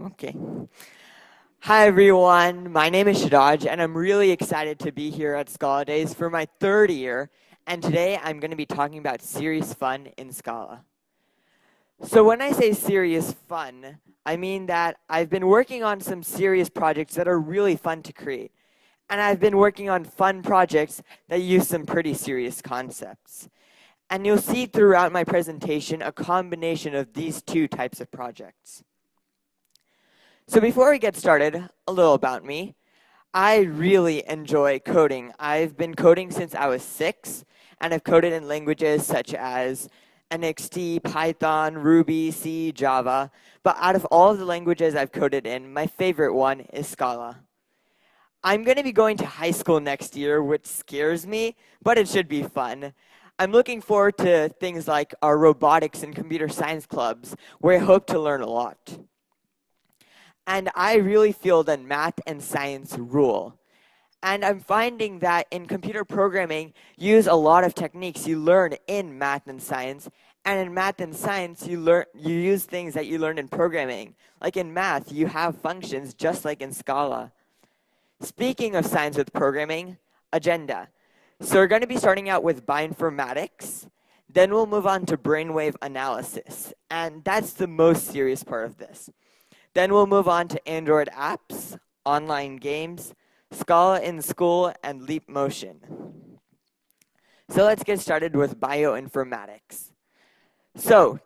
Okay. Hi everyone, my name is Shiraj and I'm really excited to be here at Scala Days for my third year, and today I'm going to be talking about serious fun in Scala. So when I say serious fun, I mean that I've been working on some serious projects that are really fun to create, and I've been working on fun projects that use some pretty serious concepts. And you'll see throughout my presentation a combination of these two types of projects. So before we get started, a little about me. I really enjoy coding. I've been coding since I was 6, and I've coded in languages such as NXT, Python, Ruby, C, Java. But out of all of the languages I've coded in, my favorite one is Scala. I'm going to be going to high school next year, which scares me, but it should be fun. I'm looking forward to things like our robotics and computer science clubs, where I hope to learn a lot. And I really feel that math and science rule. And I'm finding that in computer programming, you use a lot of techniques you learn in math and science. And in math and science, you use things that you learn in programming. Like in math, you have functions just like in Scala. Speaking of science with programming, agenda. So we're going to be starting out with bioinformatics. Then we'll move on to brainwave analysis. And that's the most serious part of this. Then we'll move on to Android apps, online games, Scala in school, and Leap Motion. So let's get started with bioinformatics. So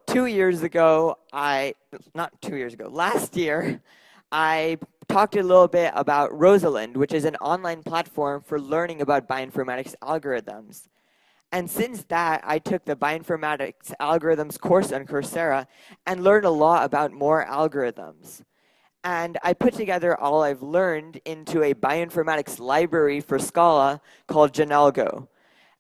last year, I talked a little bit about Rosalind, which is an online platform for learning about bioinformatics algorithms. And since that, I took the Bioinformatics Algorithms course on Coursera and learned a lot about more algorithms. And I put together all I've learned into a bioinformatics library for Scala called Genalgo.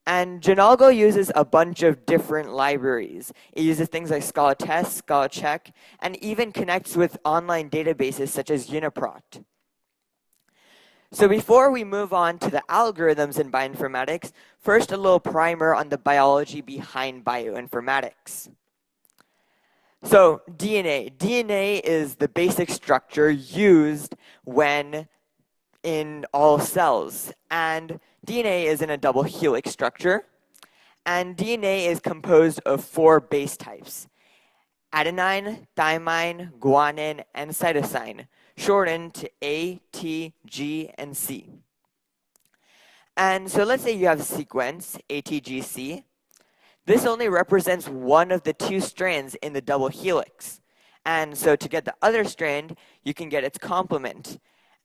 And Genalgo uses a bunch of different libraries. It uses things like Scala Test, Scala Check, and even connects with online databases such as Uniprot. So before we move on to the algorithms in bioinformatics, first a little primer on the biology behind bioinformatics. So DNA. DNA is the basic structure used when in all cells. And DNA is in a double helix structure. And DNA is composed of 4 base types: adenine, thymine, guanine, and cytosine, shortened to A, T, G, and C. And so let's say you have a sequence, ATGC. This only represents one of the 2 strands in the double helix. And so to get the other strand, you can get its complement.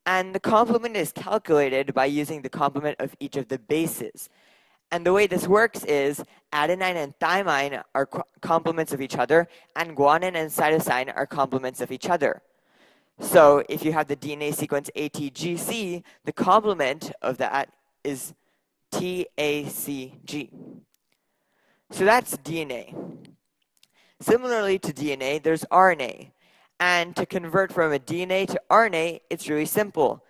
And the complement is calculated by using the complement of each of the bases. And the way this works is adenine and thymine are complements of each other, and guanine and cytosine are complements of each other. So if you have the DNA sequence ATGC, the complement of that is TACG. So that's DNA. Similarly to DNA, there's RNA. And to convert from a DNA to RNA, it's really simple.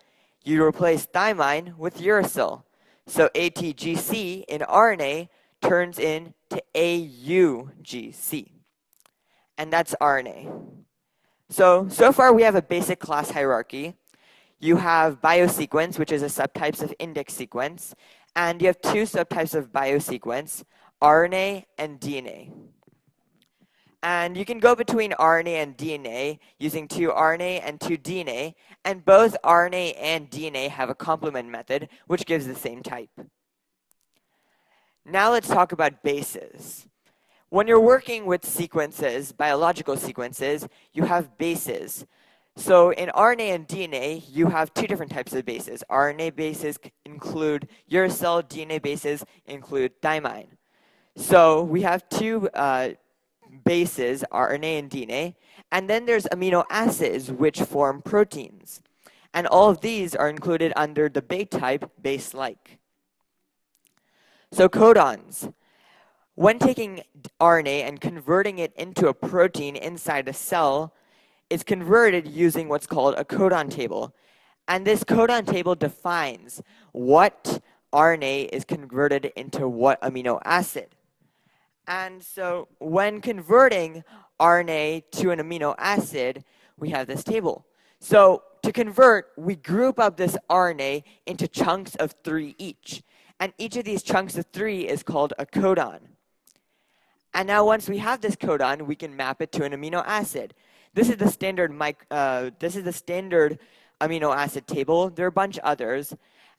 You replace thymine with uracil. So ATGC in RNA turns into AUGC. And that's RNA. So far we have a basic class hierarchy. You have biosequence, which is a subtype of index sequence. And you have 2 subtypes of biosequence, RNA and DNA. And you can go between RNA and DNA using 2 RNA and 2 DNA, and both RNA and DNA have a complement method, which gives the same type. Now let's talk about bases. When you're working with sequences, biological sequences, you have bases. So in RNA and DNA, you have 2 different types of bases. RNA bases include uracil, DNA bases include thymine. So we have 2 bases, RNA and DNA, and then there's amino acids which form proteins. And all of these are included under the base type, base-like. So codons. When taking RNA and converting it into a protein inside a cell, it's converted using what's called a codon table. And this codon table defines what RNA is converted into what amino acid. And so when converting RNA to an amino acid, we have this table. So to convert, we group up this RNA into chunks of 3 each. And each of these chunks of 3 is called a codon. And now once we have this codon, we can map it to an amino acid. This is the standard amino acid table. There are a bunch of others.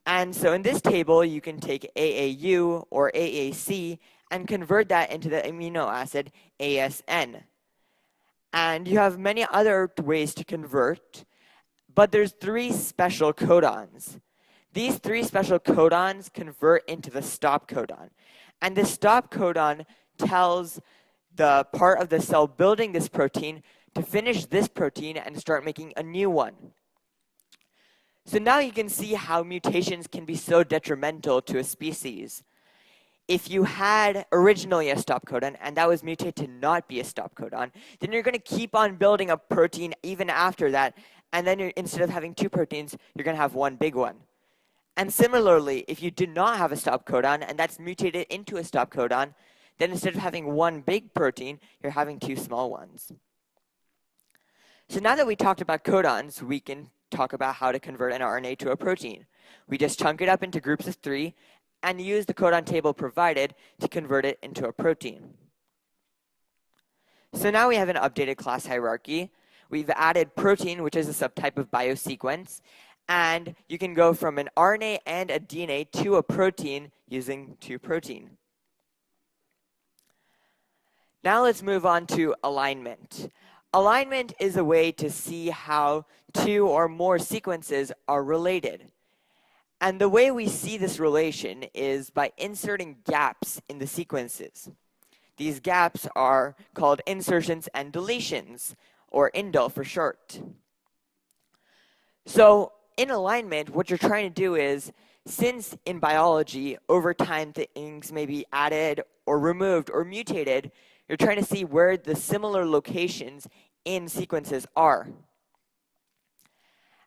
And so in this table, you can take AAU or AAC and convert that into the amino acid ASN. And you have many other ways to convert, but there's 3 special codons. These 3 special codons convert into the stop codon. And the stop codon tells the part of the cell building this protein to finish this protein and start making a new one. So now you can see how mutations can be so detrimental to a species. If you had originally a stop codon and that was mutated to not be a stop codon, then you're going to keep on building a protein even after that, and then instead of having 2 proteins, you're going to have one big one. And similarly, if you do not have a stop codon and that's mutated into a stop codon, then instead of having one big protein, you're having 2 small ones. So now that we talked about codons, we can talk about how to convert an RNA to a protein. We just chunk it up into groups of 3 and use the codon table provided to convert it into a protein. So now we have an updated class hierarchy. We've added protein, which is a subtype of biosequence, and you can go from an RNA and a DNA to a protein using toProtein. Now let's move on to alignment. Alignment is a way to see how 2 or more sequences are related. And the way we see this relation is by inserting gaps in the sequences. These gaps are called insertions and deletions, or indel for short. So in alignment, what you're trying to do is, since in biology, over time things may be added or removed or mutated, you're trying to see where the similar locations in sequences are.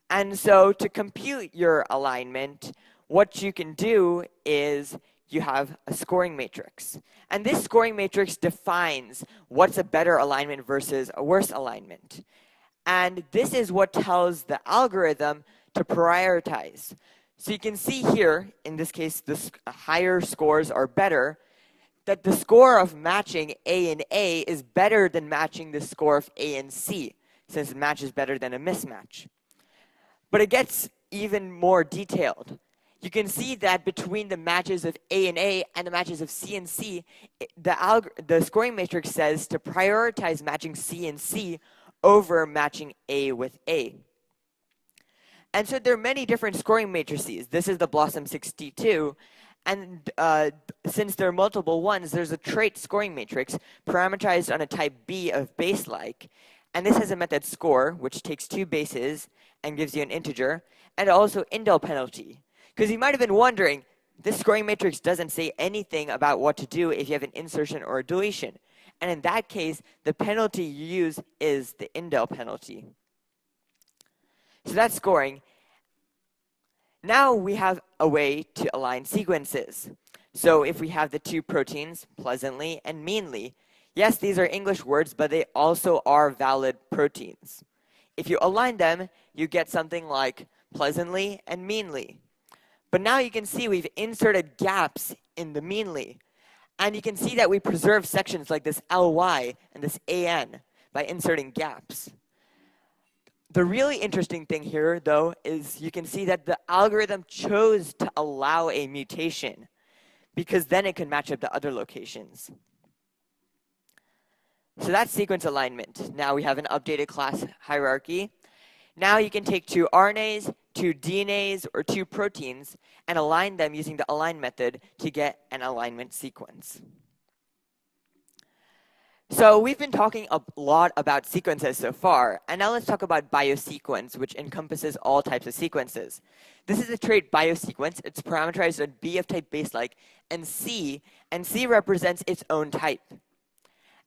And so to compute your alignment, what you can do is you have a scoring matrix. And this scoring matrix defines what's a better alignment versus a worse alignment. And this is what tells the algorithm to prioritize. So you can see here, in this case, the higher scores are better, that the score of matching A and A is better than matching the score of A and C, since a match is better than a mismatch. But it gets even more detailed. You can see that between the matches of A and the matches of C and C, the scoring matrix says to prioritize matching C and C over matching A with A. And so there are many different scoring matrices. This is the Blossom 62. And since there are multiple ones, there's a trait scoring matrix parameterized on a type B of base-like. And this has a method score, which takes 2 bases and gives you an integer, and also indel penalty. Because you might have been wondering, this scoring matrix doesn't say anything about what to do if you have an insertion or a deletion. And in that case, the penalty you use is the indel penalty. So that's scoring. Now we have a way to align sequences. So if we have the 2 proteins, pleasantly and meanly, yes, these are English words, but they also are valid proteins. If you align them, you get something like pleasantly and meanly. But now you can see we've inserted gaps in the meanly. And you can see that we preserve sections like this ly and this an by inserting gaps. The really interesting thing here, though, is you can see that the algorithm chose to allow a mutation because then it can match up to other locations. So that's sequence alignment. Now we have an updated class hierarchy. Now you can take 2 RNAs, 2 DNAs, or 2 proteins and align them using the align method to get an alignment sequence. So we've been talking a lot about sequences so far, and now let's talk about biosequence, which encompasses all types of sequences. This is a trait biosequence. It's parameterized on B of type base-like and C represents its own type.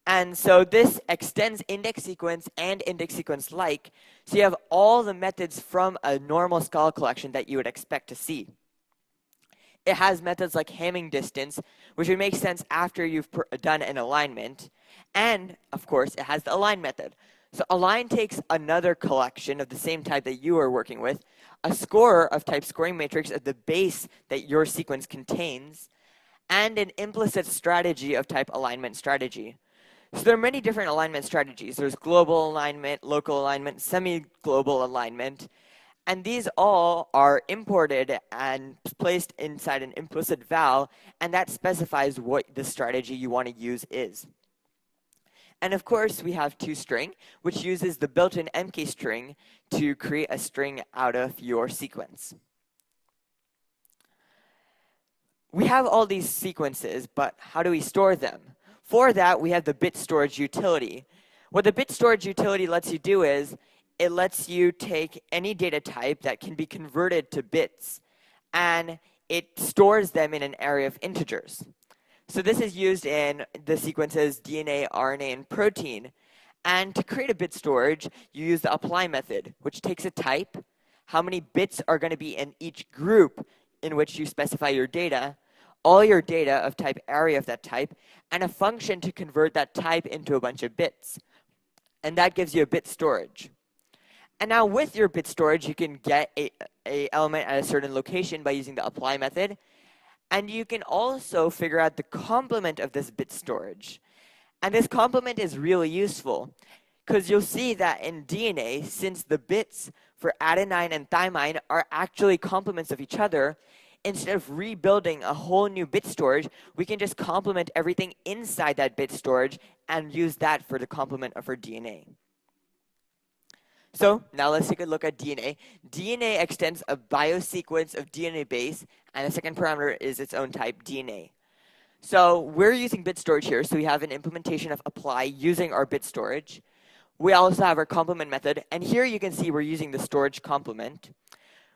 And so this extends index sequence and index sequence like, so you have all the methods from a normal Scala collection that you would expect to see. It has methods like Hamming distance, which would make sense after you've done an alignment. And, of course, it has the align method. So align takes another collection of the same type that you are working with, a score of type scoring matrix of the base that your sequence contains, and an implicit strategy of type alignment strategy. So there are many different alignment strategies. There's global alignment, local alignment, semi-global alignment, and these all are imported and placed inside an implicit val, and that specifies what the strategy you want to use is. And of course, we have toString, which uses the built-in mk string to create a string out of your sequence. We have all these sequences, but how do we store them? For that, we have the bit storage utility. What the bit storage utility lets you do is, it lets you take any data type that can be converted to bits, and it stores them in an array of integers. So this is used in the sequences DNA, RNA, and protein. And to create a bit storage, you use the apply method, which takes a type, how many bits are going to be in each group in which you specify your data, all your data of type array of that type, and a function to convert that type into a bunch of bits. And that gives you a bit storage. And now with your bit storage, you can get a element at a certain location by using the apply method. And you can also figure out the complement of this bit storage. And this complement is really useful because you'll see that in DNA, since the bits for adenine and thymine are actually complements of each other, instead of rebuilding a whole new bit storage, we can just complement everything inside that bit storage and use that for the complement of our DNA. So now let's take a look at DNA. DNA extends a biosequence of DNA base, and the second parameter is its own type, DNA. So we're using bit storage here, so we have an implementation of apply using our bit storage. We also have our complement method, and here you can see we're using the storage complement.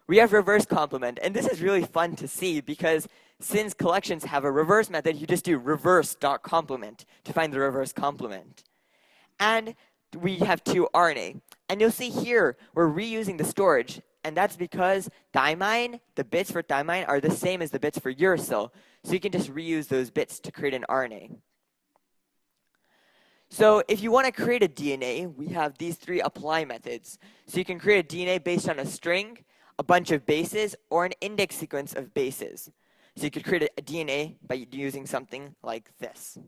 We have reverse complement, and this is really fun to see because since collections have a reverse method, you just do reverse.complement to find the reverse complement. And we have toRNA. And you'll see here, we're reusing the storage, and that's because thymine, the bits for thymine are the same as the bits for uracil. So you can just reuse those bits to create an RNA. So if you want to create a DNA, we have these three apply methods. So you can create a DNA based on a string, a bunch of bases, or an index sequence of bases. So you could create a DNA by using something like this.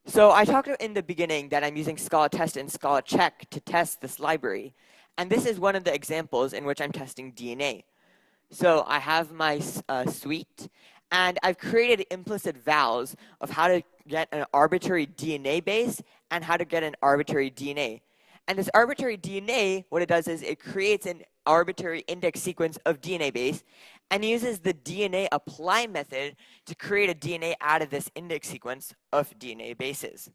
So I talked in the beginning that I'm using Scala test and Scala check to test this library. And this is one of the examples in which I'm testing DNA. So I have my suite, and I've created implicit vals of how to get an arbitrary DNA base and how to get an arbitrary DNA. And this arbitrary DNA, what it does is it creates an arbitrary index sequence of DNA base and uses the DNA apply method to create a DNA out of this index sequence of DNA bases.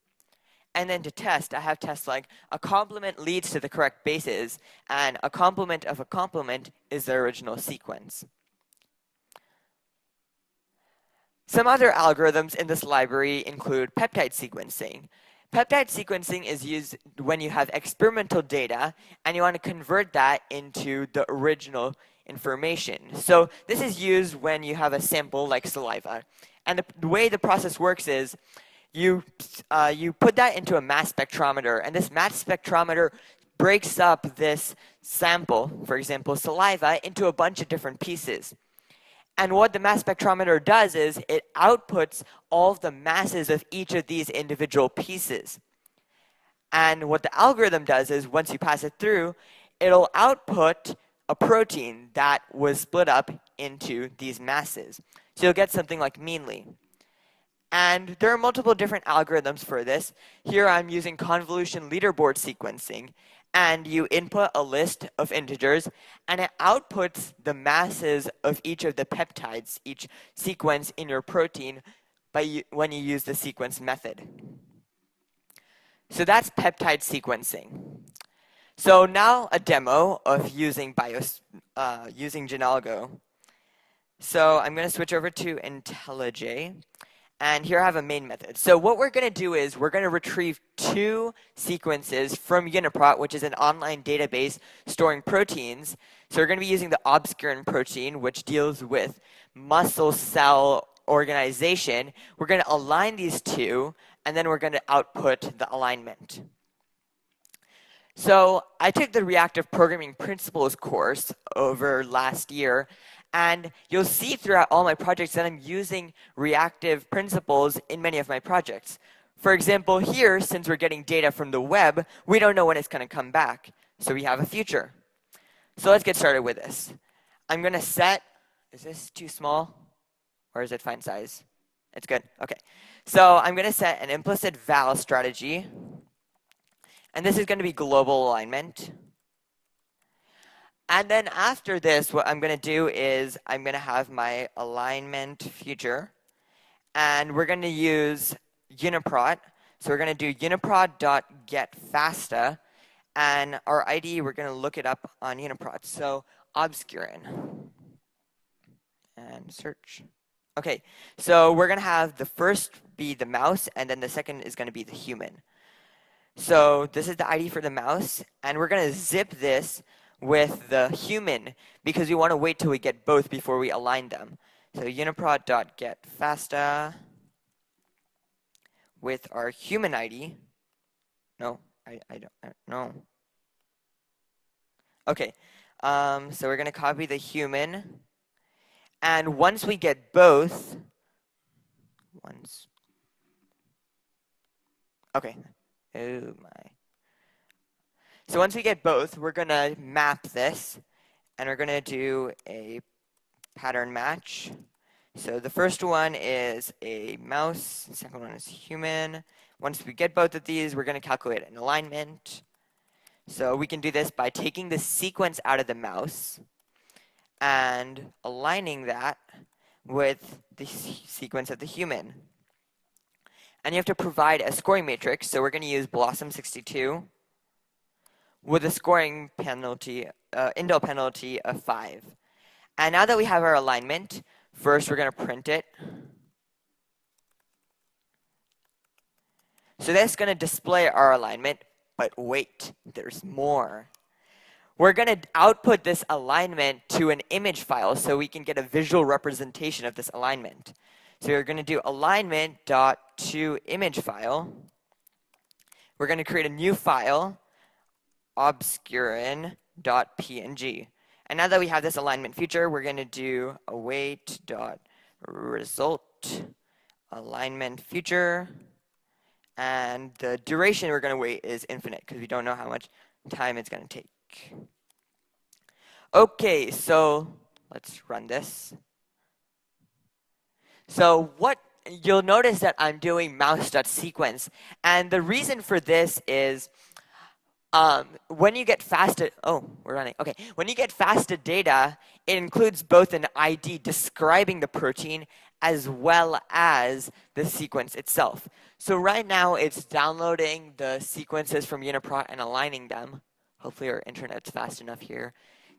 And then to test, I have tests like a complement leads to the correct bases, and a complement of a complement is the original sequence. Some other algorithms in this library include peptide sequencing. Peptide sequencing is used when you have experimental data and you want to convert that into the original information. So this is used when you have a sample like saliva. And the way the process works is you put that into a mass spectrometer, and this mass spectrometer breaks up this sample, for example, saliva, into a bunch of different pieces. And what the mass spectrometer does is it outputs all of the masses of each of these individual pieces. And what the algorithm does is once you pass it through, it'll output a protein that was split up into these masses. So you'll get something like meanly. And there are multiple different algorithms for this. Here I'm using convolution leaderboard sequencing. And you input a list of integers, and it outputs the masses of each of the peptides, each sequence in your protein, when you use the sequence method. So that's peptide sequencing. So now a demo of using Genalgo. So I'm going to switch over to IntelliJ. And here I have a main method. So what we're going to do is we're going to retrieve two sequences from Uniprot, which is an online database storing proteins. So we're going to be using the obscurin protein, which deals with muscle cell organization. We're going to align these two and then we're going to output the alignment. So I took the Reactive Programming Principles course over last year, and you'll see throughout all my projects that I'm using reactive principles in many of my projects. For example, here, since we're getting data from the web, we don't know when it's going to come back. So we have a future. So let's get started with this. I'm going to set, is this too small? Or is it fine size? It's good. OK. So I'm going to set an implicit val strategy. And this is going to be global alignment. And then after this, what I'm going to do is I'm going to have my alignment future. And we're going to use uniprot. So we're going to do uniprot.getFasta. And our ID, we're going to look it up on uniprot. So obscurin. And search. OK, so we're going to have the first be the mouse, and then the second is going to be the human. So this is the ID for the mouse, and we're going to zip this with the human because we want to wait till we get both before we align them. So uniprot.getFasta with our human ID. No, I don't know. Okay, so we're going to copy the human, and once we get both, okay. Oh my. So once we get both, we're going to map this, and we're going to do a pattern match. So the first one is a mouse, the second one is human. Once we get both of these, we're going to calculate an alignment. So we can do this by taking the sequence out of the mouse and aligning that with the sequence of the human. And you have to provide a scoring matrix. So we're going to use Blossom62 with a scoring penalty, indel penalty of 5. And now that we have our alignment, first we're going to print it. So that's going to display our alignment. But wait, there's more. We're going to output this alignment to an image file so we can get a visual representation of this alignment. So we're going to do alignment.toImage file. We're going to create a new file, obscurin.png. And now that we have this alignment feature, we're going to do await.result alignment feature. And the duration we're going to wait is infinite because we don't know how much time it's going to take. OK, so let's run this. So what you'll notice that I'm doing mouse.sequence. And the reason for this is when you get FASTA, we're running. OK, when you get FASTA data, it includes both an ID describing the protein as well as the sequence itself. So right now, it's downloading the sequences from Uniprot and aligning them. Hopefully, our internet's fast enough here.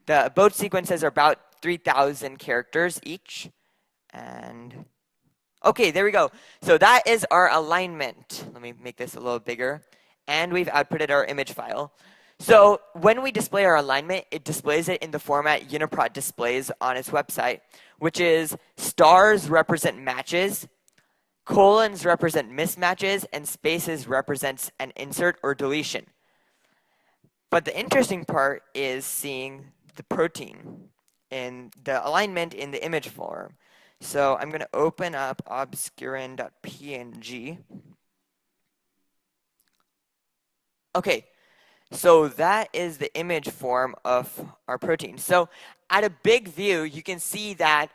Both sequences are about 3,000 characters each. And OK, there we go. So that is our alignment. Let me make this a little bigger. And we've outputted our image file. So when we display our alignment, it displays it in the format Uniprot displays on its website, which is stars represent matches, colons represent mismatches, and spaces represents an insert or deletion. But the interesting part is seeing the protein in the alignment in the image form. So I'm going to open up obscurin.png. OK, so that is the image form of our protein. So at a big view, you can see that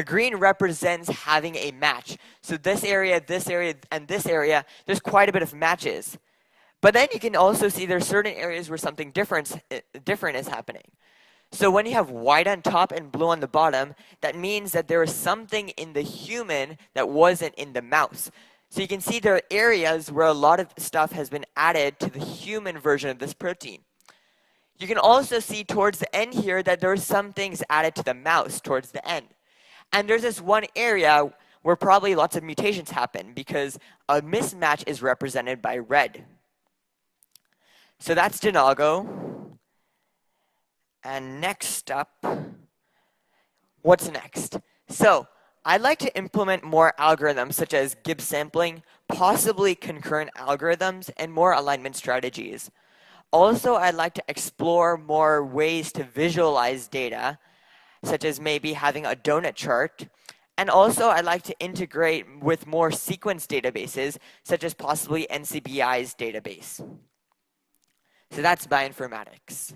green represents having a match. So this area, and this area, there's quite a bit of matches. But then you can also see there's certain areas where something different is happening. So when you have white on top and blue on the bottom, that means that there is something in the human that wasn't in the mouse. So you can see there are areas where a lot of stuff has been added to the human version of this protein. You can also see towards the end here that there are some things added to the mouse towards the end. And there's this one area where probably lots of mutations happen because a mismatch is represented by red. So that's Denago. And next up, what's next? So I'd like to implement more algorithms such as Gibbs sampling, possibly concurrent algorithms, and more alignment strategies. Also, I'd like to explore more ways to visualize data, such as maybe having a donut chart. And also, I'd like to integrate with more sequence databases, such as possibly NCBI's database. So that's bioinformatics.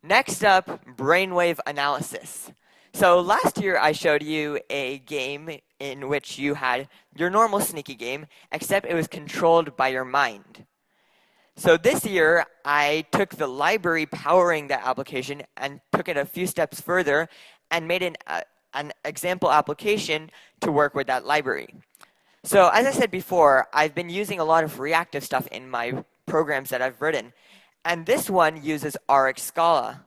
Next up, brainwave analysis. So last year, I showed you a game in which you had your normal sneaky game, except it was controlled by your mind. So this year, I took the library powering that application and took it a few steps further and made an example application to work with that library. So as I said before, I've been using a lot of reactive stuff in my programs that I've written. And this one uses RX Scala.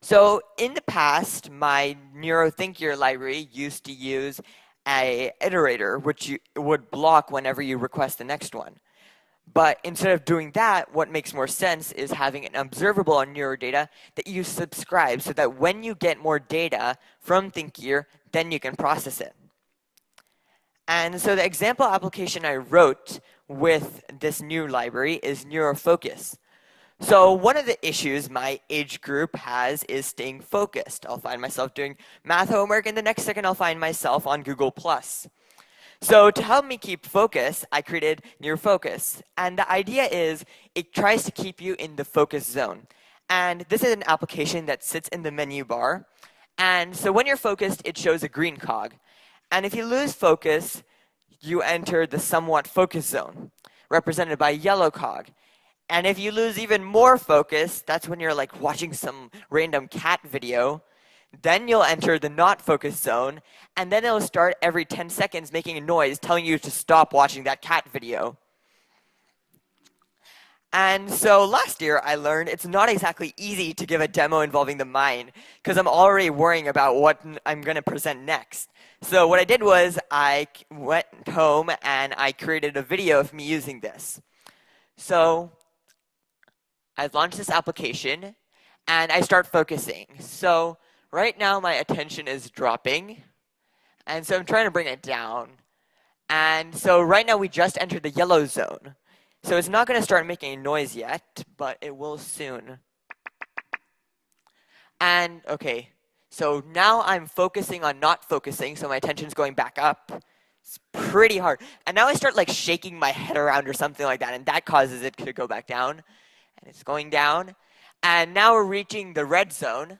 So in the past, my NeuroThinker library used to use an iterator, which would block whenever you request the next one. But instead of doing that, what makes more sense is having an observable on neurodata that you subscribe so that when you get more data from Thinker, then you can process it. And so the example application I wrote with this new library is NeuroFocus. So one of the issues my age group has is staying focused. I'll find myself doing math homework, and the next second I'll find myself on Google+. So to help me keep focus, I created NeuroFocus. And the idea is it tries to keep you in the focus zone. And this is an application that sits in the menu bar. And so when you're focused, it shows a green cog. And if you lose focus, you enter the somewhat focus zone, represented by a yellow cog. And if you lose even more focus, that's when you're like watching some random cat video. Then you'll enter the not focus zone, and then it'll start every 10 seconds making a noise telling you to stop watching that cat video. And so last year I learned it's not exactly easy to give a demo involving the mind because I'm already worrying about what I'm going to present next. So what I did was I went home and I created a video of me using this. So I launched this application and I start focusing. So right now my attention is dropping, and so I'm trying to bring it down. And so right now we just entered the yellow zone. So it's not going to start making a noise yet, but it will soon. And okay, so now I'm focusing on not focusing, so my attention's going back up. It's pretty hard. And now I start like shaking my head around or something like that, and that causes it to go back down. And it's going down. And now we're reaching the red zone.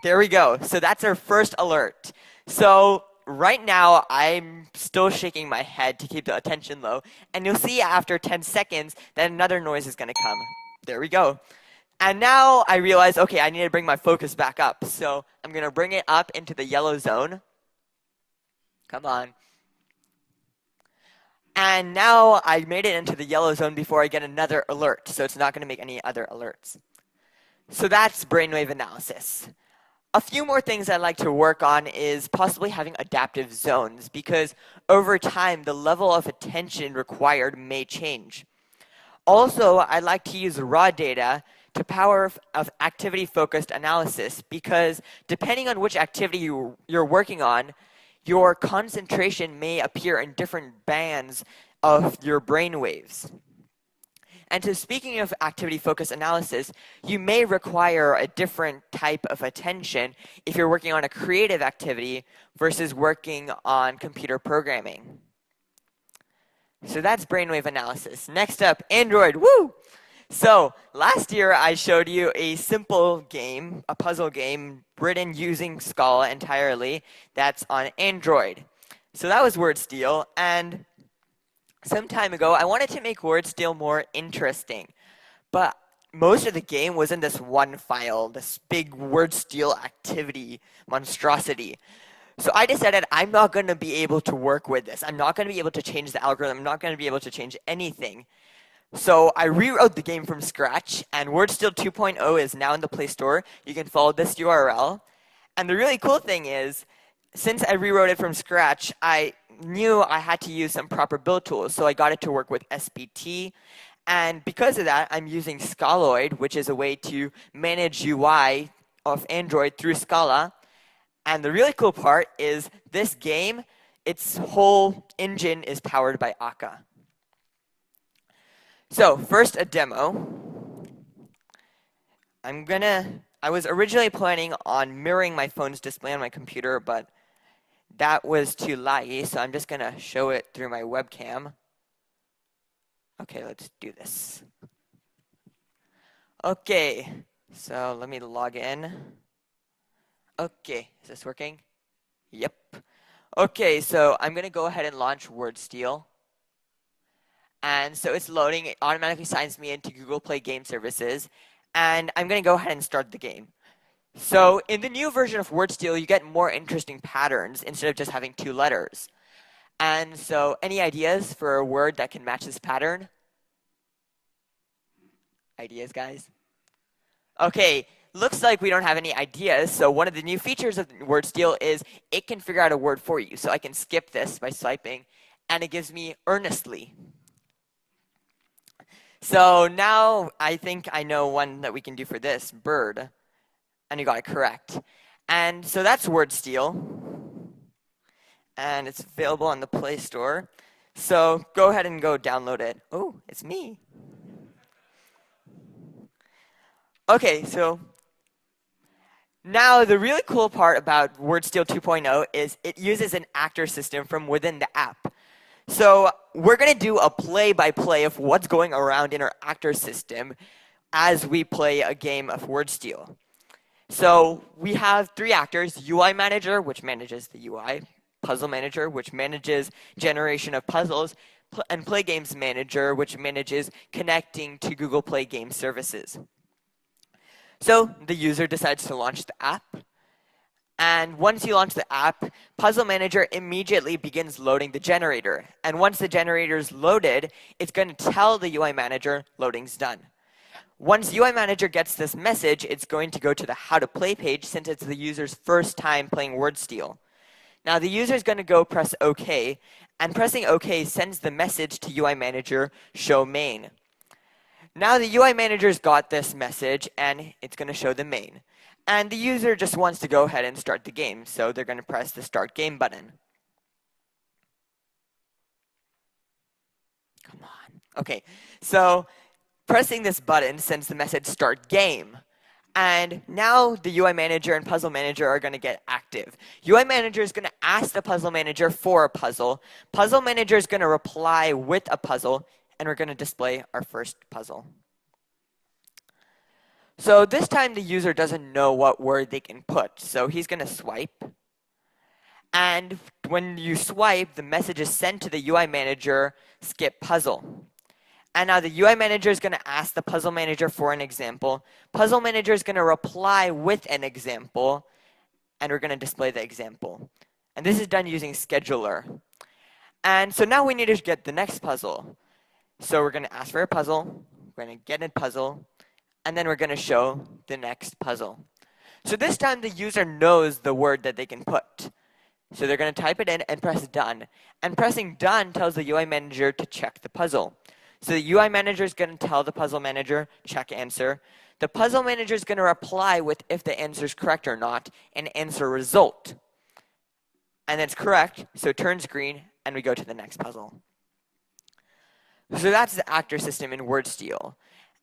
There we go. So that's our first alert. So right now, I'm still shaking my head to keep the attention low. And you'll see after 10 seconds that another noise is going to come. There we go. And now I realize, okay, I need to bring my focus back up. So I'm going to bring it up into the yellow zone. Come on. And now I made it into the yellow zone before I get another alert. So it's not going to make any other alerts. So that's brainwave analysis. A few more things I'd like to work on is possibly having adaptive zones, because over time, the level of attention required may change. Also, I'd like to use raw data to power of activity-focused analysis, because depending on which activity you're working on, your concentration may appear in different bands of your brain waves. And so speaking of activity-focused analysis, you may require a different type of attention if you're working on a creative activity versus working on computer programming. So that's brainwave analysis. Next up, Android. Woo! So last year I showed you a simple game, a puzzle game, written using Scala entirely, that's on Android. So that was WordSteal, and some time ago I wanted to make WordSteal more interesting, but most of the game was in this one file, this big WordSteal activity monstrosity. So I decided I'm not going to be able to work with this. I'm not going to be able to change the algorithm. I'm not going to be able to change anything. So I rewrote the game from scratch, and WordSteal 2.0 is now in the Play Store. You can follow this URL. And the really cool thing is, since I rewrote it from scratch, I knew I had to use some proper build tools. So I got it to work with SPT. And because of that, I'm using Scaloid, which is a way to manage UI of Android through Scala. And the really cool part is this game, its whole engine is powered by Akka. So first, a demo. I was originally planning on mirroring my phone's display on my computer, but that was too laggy, so I'm just gonna show it through my webcam. Okay, let's do this. Okay, so let me log in. Okay, is this working? Yep. Okay, so I'm gonna go ahead and launch WordSteal. And so it's loading, it automatically signs me into Google Play Game Services, and I'm gonna go ahead and start the game. So in the new version of WordSteal, you get more interesting patterns instead of just having 2 letters. And so any ideas for a word that can match this pattern? Ideas, guys? Okay, looks like we don't have any ideas. So one of the new features of WordSteal is it can figure out a word for you. So I can skip this by swiping, and it gives me earnestly. So now I think I know one that we can do for this, bird. And you got it correct. And so that's WordSteal. And it's available on the Play Store. So go ahead and go download it. Oh, it's me. Okay, so now the really cool part about WordSteal 2.0 is it uses an actor system from within the app. So we're going to do a play-by-play of what's going around in our actor system as we play a game of WordSteal. So we have 3 actors: UI Manager, which manages the UI, Puzzle Manager, which manages generation of puzzles, and Play Games Manager, which manages connecting to Google Play Game Services. So the user decides to launch the app. And once you launch the app, Puzzle Manager immediately begins loading the generator. And once the generator is loaded, it's going to tell the UI Manager loading's done. Once UI Manager gets this message, it's going to go to the How to Play page since it's the user's first time playing WordSteal. Now the user is going to go press OK, and pressing OK sends the message to UI Manager, show main. Now the UI Manager's got this message, and it's going to show the main. And the user just wants to go ahead and start the game, so they're going to press the Start Game button. Come on. Okay, so pressing this button sends the message Start Game. And now the UI Manager and Puzzle Manager are going to get active. UI Manager is going to ask the Puzzle Manager for a puzzle. Puzzle Manager is going to reply with a puzzle, and we're going to display our first puzzle. So this time the user doesn't know what word they can put, so he's going to swipe. And when you swipe, the message is sent to the UI Manager, skip puzzle. And now the UI Manager is going to ask the Puzzle Manager for an example. Puzzle Manager is going to reply with an example, and we're going to display the example. And this is done using Scheduler. And so now we need to get the next puzzle. So we're going to ask for a puzzle, we're going to get a puzzle, and then we're going to show the next puzzle. So this time the user knows the word that they can put. So they're going to type it in and press Done. And pressing Done tells the UI Manager to check the puzzle. So the UI Manager is going to tell the Puzzle Manager, check answer. The Puzzle Manager is going to reply with if the answer is correct or not, and answer result. And it's correct, so it turns green, and we go to the next puzzle. So that's the actor system in WordSteal.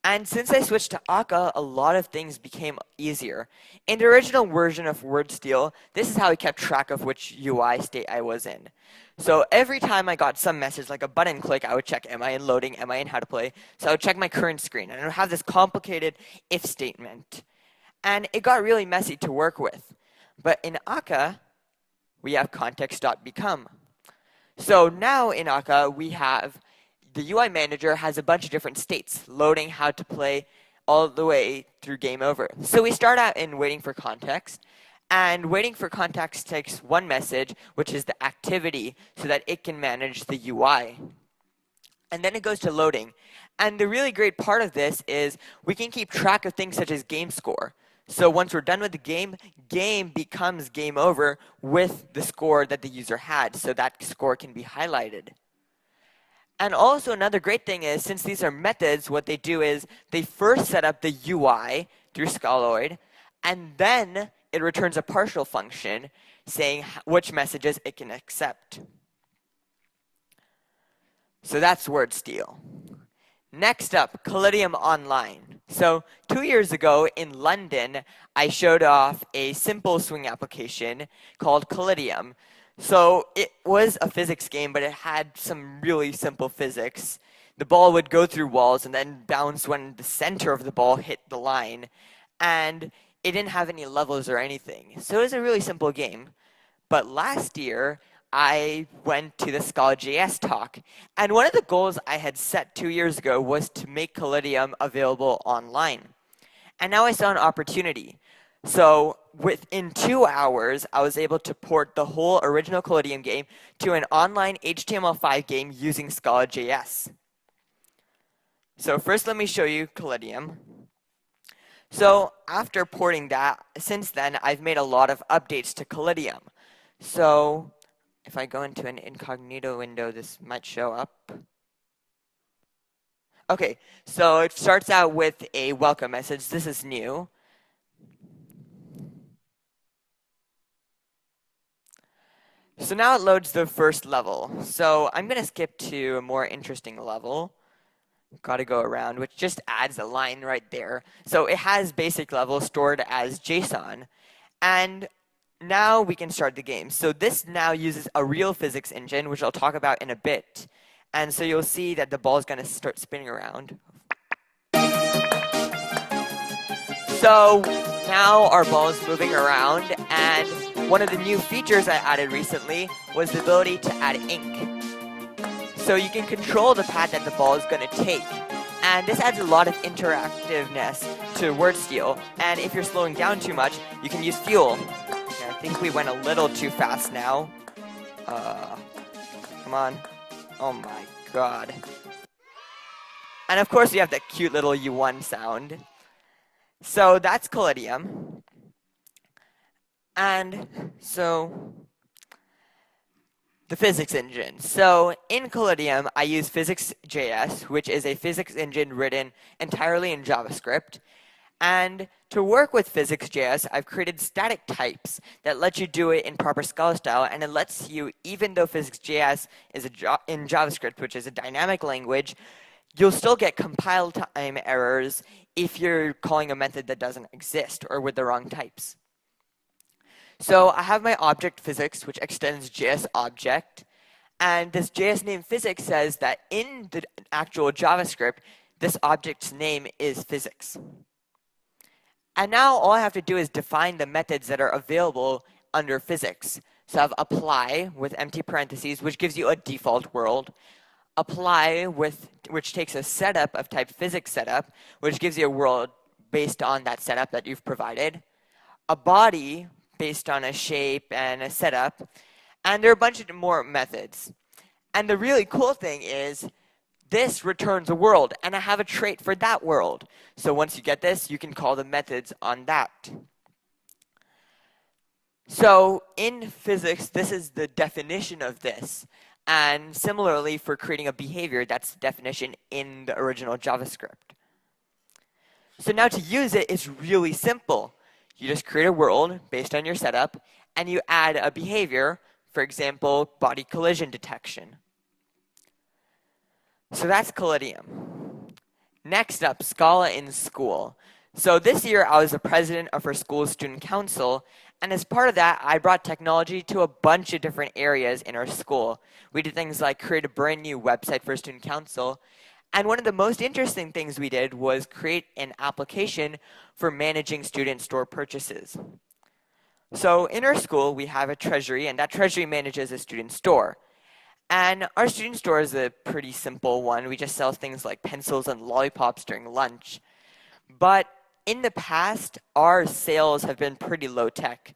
And since I switched to Akka, a lot of things became easier. In the original version of WordSteal, this is how I kept track of which UI state I was in. So every time I got some message, like a button click, I would check, am I in loading, am I in how to play? So I would check my current screen, and I would have this complicated if statement. And it got really messy to work with. But in Akka, we have context.become. So now in Akka, we have the UI Manager has a bunch of different states, loading how to play all the way through game over. So we start out in waiting for context, and waiting for context takes one message, which is the activity, so that it can manage the UI. And then it goes to loading. And the really great part of this is we can keep track of things such as game score. So once we're done with the game, game becomes game over with the score that the user had, so that score can be highlighted. And also another great thing is, since these are methods, what they do is they first set up the UI through Scaloid, and then it returns a partial function saying which messages it can accept. So that's word steal. Next up, Collidium Online. So 2 years ago in London, I showed off a simple swing application called Collidium. So it was a physics game, but it had some really simple physics. The ball would go through walls and then bounce when the center of the ball hit the line. And it didn't have any levels or anything. So it was a really simple game. But last year, I went to the Scala.js talk, and one of the goals I had set 2 years ago was to make Collidium available online. And now I saw an opportunity. So within 2 hours, I was able to port the whole original Collidium game to an online HTML5 game using Scala.js. So first, let me show you Collidium. So after porting that, since then, I've made a lot of updates to Collidium. So if I go into an incognito window, this might show up. Okay, so it starts out with a welcome message. This is new. So now it loads the first level. So I'm going to skip to a more interesting level. Got to go around, which just adds a line right there. So it has basic level stored as JSON. And now we can start the game. So this now uses a real physics engine, which I'll talk about in a bit. And so you'll see that the ball is going to start spinning around. So now our ball is moving around. And one of the new features I added recently was the ability to add ink. So you can control the path that the ball is going to take. And this adds a lot of interactiveness to word steal. And if you're slowing down too much, you can use fuel. Okay, I think we went a little too fast now. Come on. Oh my god. And of course, we have the cute little U1 sound. So that's Collidium. And so the physics engine. So in Collidium, I use physics.js, which is a physics engine written entirely in JavaScript. And to work with physics.js, I've created static types that let you do it in proper Scala style, and it lets you, even though physics.js is in JavaScript, which is a dynamic language, you'll still get compile time errors if you're calling a method that doesn't exist or with the wrong types. So I have my object physics, which extends JS object. And this JS name physics says that in the actual JavaScript, this object's name is physics. And now all I have to do is define the methods that are available under physics. So I have apply with empty parentheses, which gives you a default world. Apply which takes a setup of type physics setup, which gives you a world based on that setup that you've provided. A body based on a shape and a setup. And there are a bunch of more methods. And the really cool thing is this returns a world, and I have a trait for that world. So once you get this, you can call the methods on that. So in physics, this is the definition of this. And similarly, for creating a behavior, that's the definition in the original JavaScript. So now to use it, it's really simple. You just create a world based on your setup, and you add a behavior, for example, body collision detection. So that's Collidium. Next up, Scala in school. So this year, I was the president of our school's student council, and as part of that, I brought technology to a bunch of different areas in our school. We did things like create a brand new website for student council, and one of the most interesting things we did was create an application for managing student store purchases. So in our school, we have a treasury, and that treasury manages a student store. And our student store is a pretty simple one. We just sell things like pencils and lollipops during lunch. But in the past, our sales have been pretty low tech.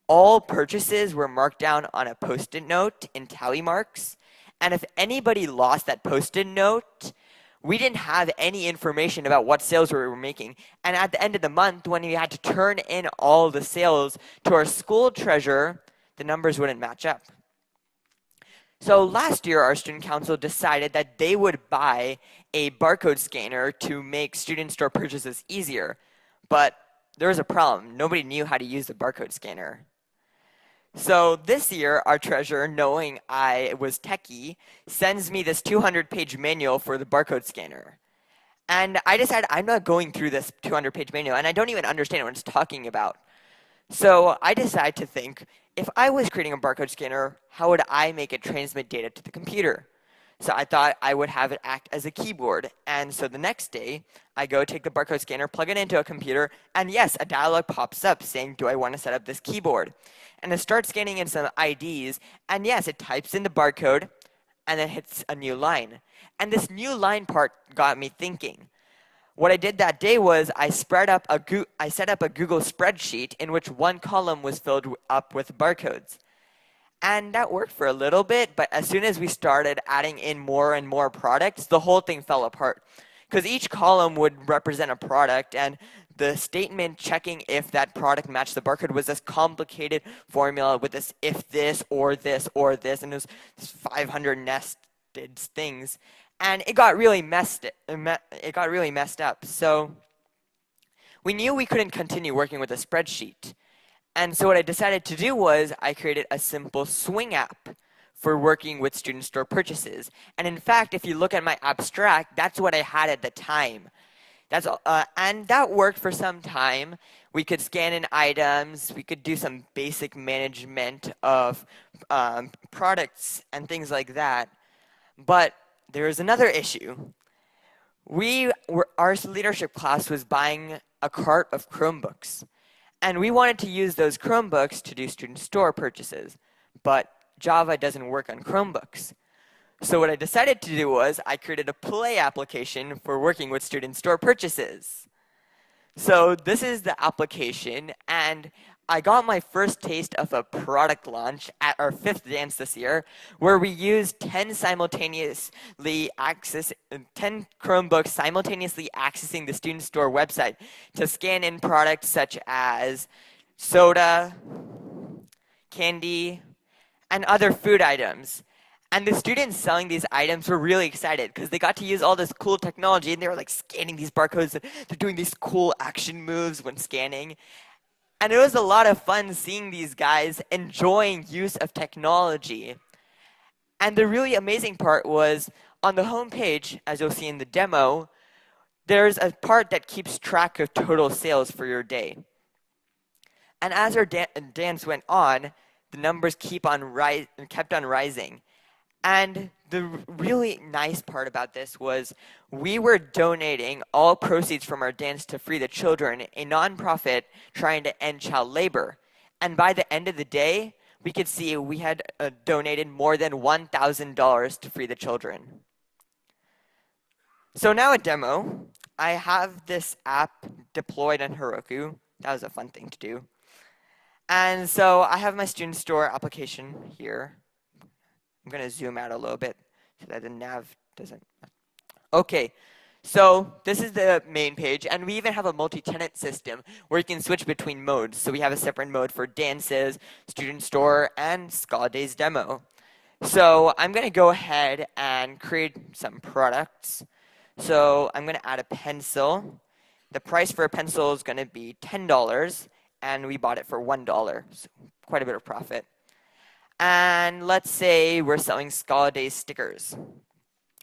All purchases were marked down on a Post-it note in tally marks. And if anybody lost that Post-it note, we didn't have any information about what sales we were making. And at the end of the month, when we had to turn in all the sales to our school treasurer, the numbers wouldn't match up. So last year, our student council decided that they would buy a barcode scanner to make student store purchases easier. But there was a problem. Nobody knew how to use the barcode scanner. So this year, our treasurer, knowing I was techie, sends me this 200-page manual for the barcode scanner. And I decided I'm not going through this 200-page manual, and I don't even understand what it's talking about. So I decided to think, if I was creating a barcode scanner, how would I make it transmit data to the computer? So I thought I would have it act as a keyboard. And so the next day, I go take the barcode scanner, plug it into a computer, and yes, a dialog pops up saying, do I want to set up this keyboard? And it starts scanning in some IDs, and yes, it types in the barcode, and then hits a new line. And this new line part got me thinking. What I did that day was I set up a Google spreadsheet in which one column was filled up with barcodes. And that worked for a little bit, but as soon as we started adding in more and more products, the whole thing fell apart. Because each column would represent a product, and the statement checking if that product matched the barcode was this complicated formula with this if this, or this, or this, and it was 500 nested things. And it got really messed up. So we knew we couldn't continue working with a spreadsheet. And so what I decided to do was I created a simple swing app for working with student store purchases. And in fact, if you look at my abstract, that's what I had at the time. And that worked for some time. We could scan in items. We could do some basic management of products and things like that. But there is another issue. Our leadership class was buying a cart of Chromebooks. And we wanted to use those Chromebooks to do student store purchases. But Java doesn't work on Chromebooks. So what I decided to do was I created a Play application for working with student store purchases. So this is the application, and I got my first taste of a product launch at our 5th dance this year, where we used 10 Chromebooks simultaneously accessing the student store website to scan in products such as soda, candy, and other food items. And the students selling these items were really excited because they got to use all this cool technology, and they were like scanning these barcodes. They're doing these cool action moves when scanning. And it was a lot of fun seeing these guys enjoying use of technology. And the really amazing part was on the home page, as you'll see in the demo, there's a part that keeps track of total sales for your day. And as our dance went on, the numbers kept on rising. And the really nice part about this was we were donating all proceeds from our dance to Free the Children, a nonprofit trying to end child labor. And by the end of the day, we could see we had donated more than $1,000 to Free the Children. So now a demo. I have this app deployed on Heroku. That was a fun thing to do. And so I have my student store application here. I'm going to zoom out a little bit so that the nav doesn't. Okay, so this is the main page, and we even have a multi-tenant system where you can switch between modes. So we have a separate mode for dances, student store, and Scala Days demo. So I'm going to go ahead and create some products. So I'm going to add a pencil. The price for a pencil is going to be $10, and we bought it for $1, so quite a bit of profit. And let's say we're selling Scala Days stickers.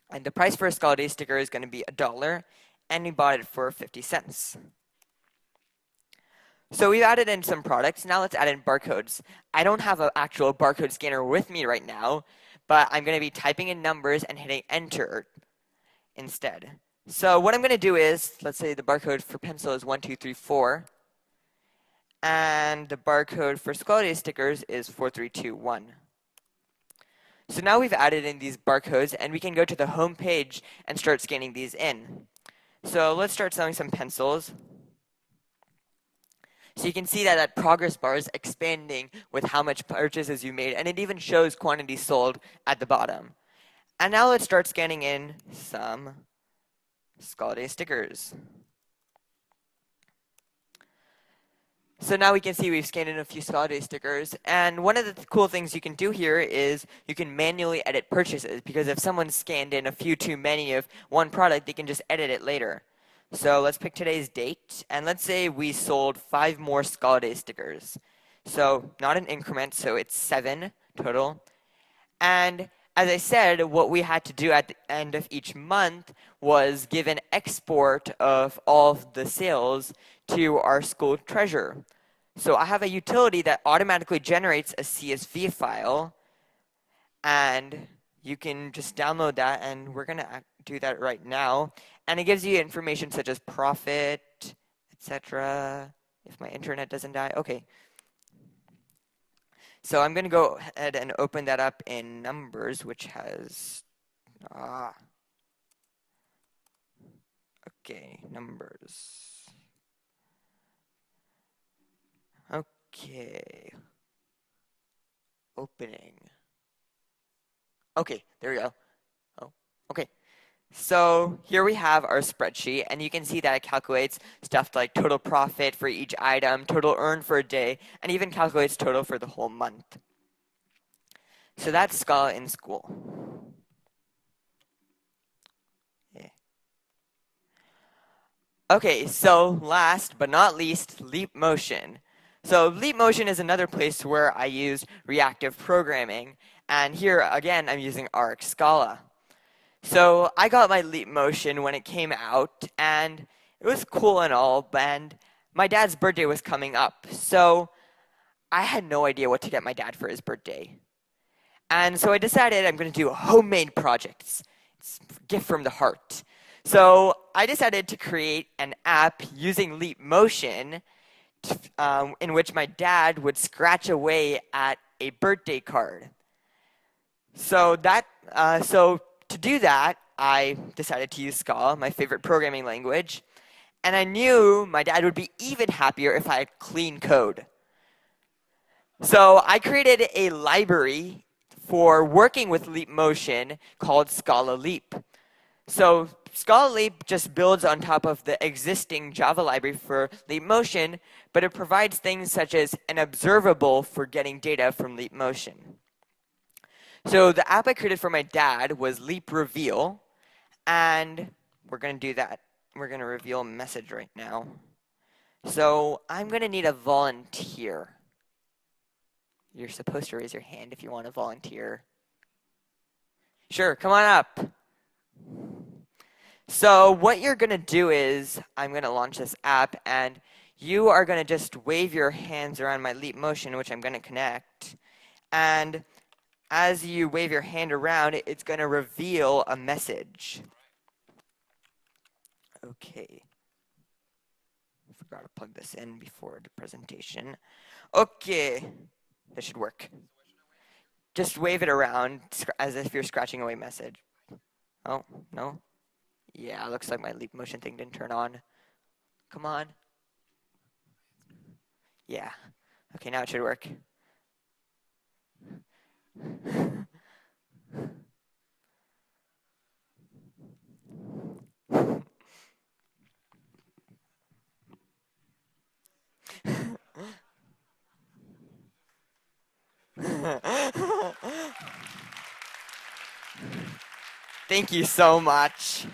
And the price for a Scala Days sticker is going to be $1, and we bought it for 50 cents. So we've added in some products. Now let's add in barcodes. I don't have an actual barcode scanner with me right now, but I'm going to be typing in numbers and hitting enter instead. So what I'm going to do is, let's say the barcode for pencil is 1, 2, 3, 4. And the barcode for Scala Days stickers is 4, 3, 2, 1. So now we've added in these barcodes, and we can go to the home page and start scanning these in. So let's start selling some pencils. So you can see that that progress bar is expanding with how much purchases you made, and it even shows quantity sold at the bottom. And now let's start scanning in some Scala Days stickers. So now we can see we've scanned in a few Scala Days stickers, and one of the cool things you can do here is you can manually edit purchases, because if someone scanned in a few too many of one product, they can just edit it later. So let's pick today's date, and let's say we sold 5 more Scala Day stickers. So not an increment, so it's 7 total. And as I said, what we had to do at the end of each month was give an export of all of the sales to our school treasurer. So I have a utility that automatically generates a CSV file, and you can just download that, and we're going to do that right now. And it gives you information such as profit, etc. If my internet doesn't die. Okay. So I'm going to go ahead and open that up in Numbers, which has, okay, Numbers. Okay. Opening. Okay, there we go. Oh, okay. So here we have our spreadsheet, and you can see that it calculates stuff like total profit for each item, total earned for a day, and even calculates total for the whole month. So that's Scala in school. Yeah. Okay, so last but not least, Leap Motion. So Leap Motion is another place where I use reactive programming, and here again I'm using Arc Scala. So I got my Leap Motion when it came out, and it was cool and all, and my dad's birthday was coming up, so I had no idea what to get my dad for his birthday. And so I decided I'm going to do homemade projects. It's a gift from the heart. So I decided to create an app using Leap Motion in which my dad would scratch away at a birthday card. So to do that, I decided to use Scala, my favorite programming language, and I knew my dad would be even happier if I had clean code. So I created a library for working with Leap Motion called Scala Leap. So Scala Leap just builds on top of the existing Java library for Leap Motion, but it provides things such as an observable for getting data from Leap Motion. So the app I created for my dad was Leap Reveal, and we're going to do that. We're going to reveal a message right now. So I'm going to need a volunteer. You're supposed to raise your hand if you want to volunteer. Sure, come on up. So what you're going to do is I'm going to launch this app, and you are going to just wave your hands around my Leap Motion, which I'm going to connect. And as you wave your hand around, it's going to reveal a message. Okay. Forgot to plug this in before the presentation. Okay. This should work. Just wave it around as if you're scratching away message. Oh, no? Yeah, looks like my Leap Motion thing didn't turn on. Come on. Yeah. Okay, now it should work. Thank you so much.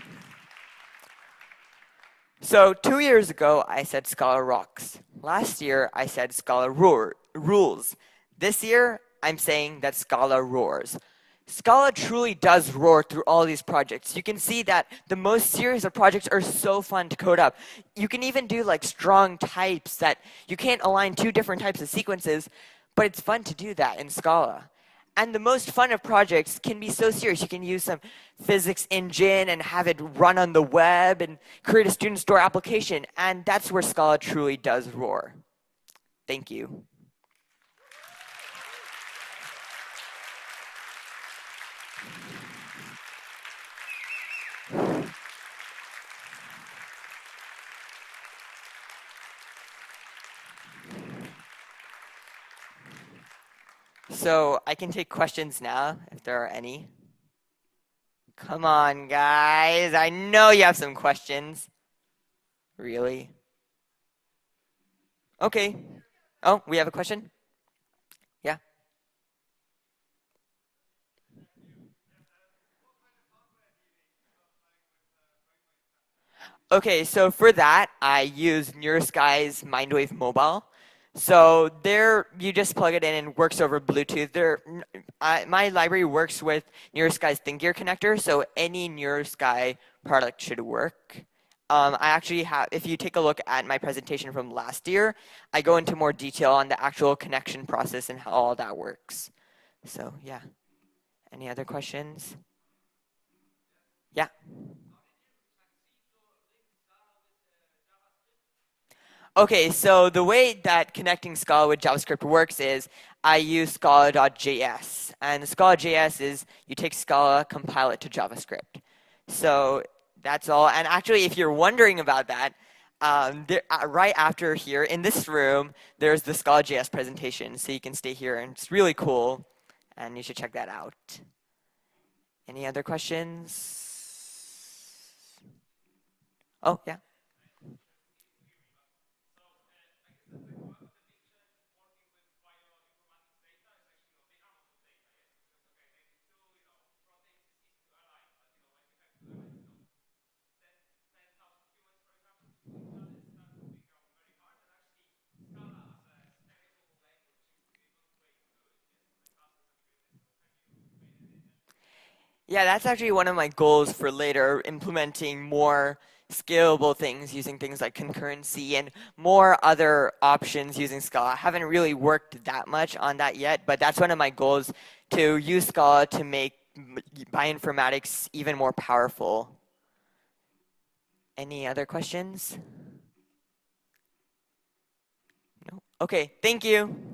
So 2 years ago, I said Scala rocks. Last year, I said Scala rules. This year, I'm saying that Scala roars. Scala truly does roar through all these projects. You can see that the most serious of projects are so fun to code up. You can even do like strong types that you can't align 2 different types of sequences, but it's fun to do that in Scala. And the most fun of projects can be so serious. You can use some physics engine and have it run on the web and create a student store application. And that's where Scala truly does roar. Thank you. So I can take questions now if there are any. Come on, guys. I know you have some questions. Really? Okay. Oh, we have a question? Yeah. Okay, so for that, I use NeuroSky's Mindwave Mobile. So there, you just plug it in and it works over Bluetooth. My library works with NeuroSky's ThinkGear connector, so any NeuroSky product should work. I actually have, if you take a look at my presentation from last year, I go into more detail on the actual connection process and how all that works. So yeah, any other questions? Yeah. Okay, so the way that connecting Scala with JavaScript works is I use Scala.js. And Scala.js is you take Scala, compile it to JavaScript. So that's all. And actually, if you're wondering about that, right after here in this room, there's the Scala.js presentation. So you can stay here, and it's really cool. And you should check that out. Any other questions? Oh, yeah. Yeah, that's actually one of my goals for later, implementing more scalable things using things like concurrency and more other options using Scala. I haven't really worked that much on that yet, but that's one of my goals, to use Scala to make bioinformatics even more powerful. Any other questions? No? Okay, thank you.